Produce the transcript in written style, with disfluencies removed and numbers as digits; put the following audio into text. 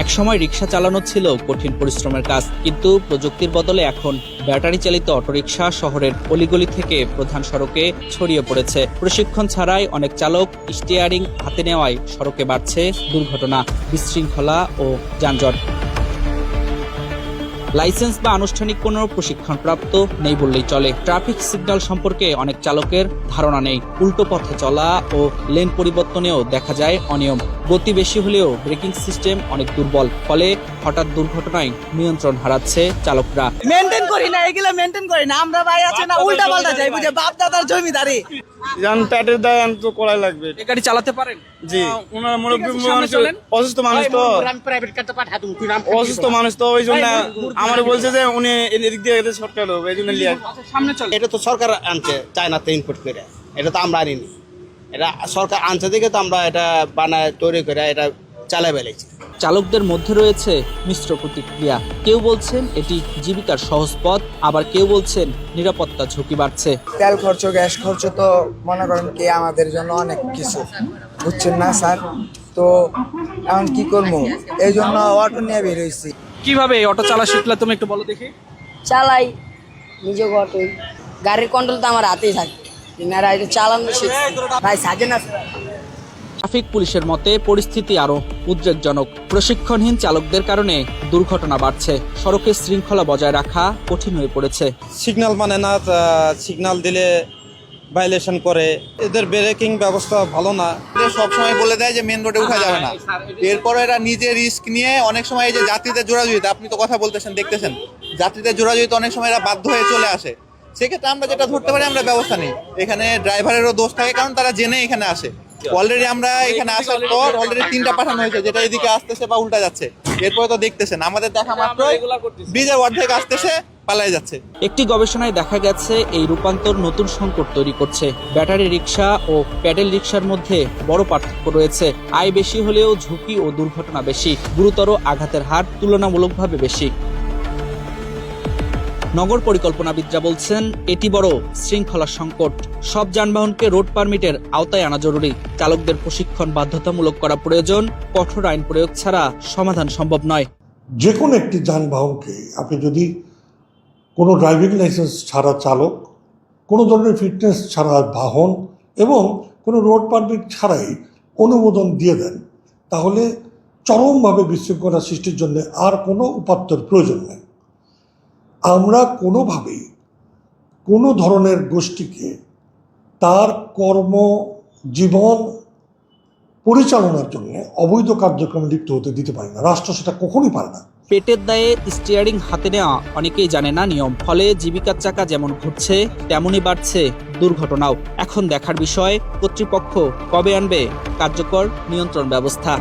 একসময় রিকশা চালানো ছিল কঠিন পরিশ্রমের কাজ, কিন্তু প্রযুক্তির বদলে এখন ব্যাটারি চালিত অটোরিকশা শহরের অলিগলি থেকে প্রধান সড়কে ছড়িয়ে পড়েছে। প্রশিক্ষণ ছাড়াই অনেক চালক স্টিয়ারিং হাতে নেওয়ায় সড়কে বাড়ছে দুর্ঘটনা, বিশৃঙ্খলা ও যানজট। লাইসেন্স বা আনুষ্ঠানিক কোনো প্রশিক্ষণপ্রাপ্ত নেই বললেই চলে। ট্রাফিক সিগন্যাল সম্পর্কে অনেক চালকের ধারণা নেই। উল্টো পথে চলা ও লেন পরিবর্তনেও দেখা যায় অনিয়ম। গতি বেশি হলেও ব্রেকিং সিস্টেম অনেক দুর্বল, ফলে হঠাৎ দুর্ঘটনায় নিয়ন্ত্রণ হারাচ্ছে চালকরা। মেনটেন করি না, এগুলো মেনটেন করি না আমরা, ভাই আছে না উল্টা পাল্টা যাই, বুঝে বাপ দাদার জমিদারি জান প্যাটের দায় তো করাই লাগবে। এই গাড়ি চালাতে পারেন? জি, ওনার মুরব্বী মানুষ, অসুস্থ মানুষ তো, অসুস্থ মানুষ তো, ওই জন্য আমার বলছে যে উনি এদিক দিয়ে শর্টকাট হবে, এই জন্য সামনে চলে। এটা তো সরকার আনছে, চায়নাতে ইম্পোর্ট করে, এটা তো আমরা আনিনি, এটা সরকার আনছে দিকে তো আমরা এটা বানায় তৈরি করে এটা চালাই বেলাইছি। চালকদের মধ্যে রয়েছে মিশ্র প্রতিক্রিয়া। কেউ বলছেন এটি জীবিকার সহজ পথ, আবার কেউ বলছেন নিরাপত্তা ঝুঁকি বাড়ছে। তেল খরচ, গ্যাস খরচ তো মনে করেন কি আমাদের জন্য অনেক কিছু, বুঝছেন না স্যার? তো এখন কি করবো, এই জন্য অটো নিয়ে বের হয়েছি। কিভাবে অটো চালা শিখলে তুমি একটু বলো দেখি। চালাই নিজে অটোই, গাড়ির কন্ট্রোল তো আমার হাতেই থাকে, এনারা এটা চালানো শিখছে। ভাই সাজে না। ট্রাফিক পুলিশের মতে পরিস্থিতি আরো উদ্বেগজনক। প্রশিক্ষণহীন চালকদের কারণে দুর্ঘটনা বাড়ছে, সড়কের শৃঙ্খলা বজায় রাখা কঠিন হয়ে পড়েছে। সিগন্যাল মানে না, সিগন্যাল দিলে ভাইলেশন করে, এদের ব্রেকিং ব্যবস্থা ভালো না। সবসময় বলে দেয় যে মেন রোডে উঠা যাবে না, এরপরে এরা নিজে রিস্ক নিয়ে অনেক সময় এই যে যাত্রীদের জোড়াজুড়িতে, আপনি তো কথা বলতেছেন দেখতেছেন, যাত্রীদের জোড়াজুড়িতে অনেক সময় এরা বাধ্য হয়ে চলে আসে। সেক্ষেত্রে আমরা যেটা ধরতে পারি, আমরা ব্যবস্থা নিই। এখানে ড্রাইভারেরও দোষ থাকে, কারণ তারা জেনে এখানে আসে। অলরেডি আমরা এখানে আসার পর অলরেডি 3টা পাঠানো হয়েছে, যেটা এদিকে আসতেছে বা উল্টা যাচ্ছে। এরপরে তো দেখতেছেন আমাদের দেখা মাত্রই ব্রিজের অর্ধেক আসতেছে, পালায় যাচ্ছে। একটি গবেষণায় দেখা গেছে এই রূপান্তর নতুন সংকট তৈরি করছে। ব্যাটারি রিকশা ও প্যাডেল রিকশার মধ্যে বড় পার্থক্য রয়েছে। আয় বেশি হলেও ঝুঁকি ও দুর্ঘটনা বেশি, গুরুতর আঘাতের হার তুলনামূলকভাবে বেশি। নগর পরিকল্পনাবিদরা বলছেন এটি বড় শৃঙ্খলার সংকট। সব যানবাহনকে রোড পারমিটের আওতায় আনা জরুরি। চালকদের প্রশিক্ষণ বাধ্যতামূলক করা প্রয়োজন। কঠোর আইন প্রয়োগ ছাড়া সমাধান সম্ভব নয়। যে কোনো একটি যানবাহনকে আপনি যদি কোনো ড্রাইভিং লাইসেন্স ছাড়া চালক, কোনো ধরনের ফিটনেস ছাড়া বাহন এবং কোনো রোড পারমিট ছাড়াই অনুমোদন দিয়ে দেন, তাহলে চরমভাবে বিশৃঙ্খলা সৃষ্টির জন্য আর কোনো উপাত্তর প্রয়োজন নেই। আমরা কোনোভাবেই কোনো ধরনের গোষ্ঠীকে তার কর্মজীবন পরিচালনার জন্য অবৈধ কার্যক্রমে লিপ্ত হতে দিতে পারি না। রাষ্ট্র সেটা কখনোই পারে না। পেটের দায়ে স্টিয়ারিং হাতে নেওয়া অনেকেই জানে না নিয়ম, ফলে জীবিকার চাকা যেমন ঘুরছে তেমনই বাড়ছে দুর্ঘটনাও। এখন দেখার বিষয় কর্তৃপক্ষ কবে আনবে কার্যকর নিয়ন্ত্রণ ব্যবস্থা।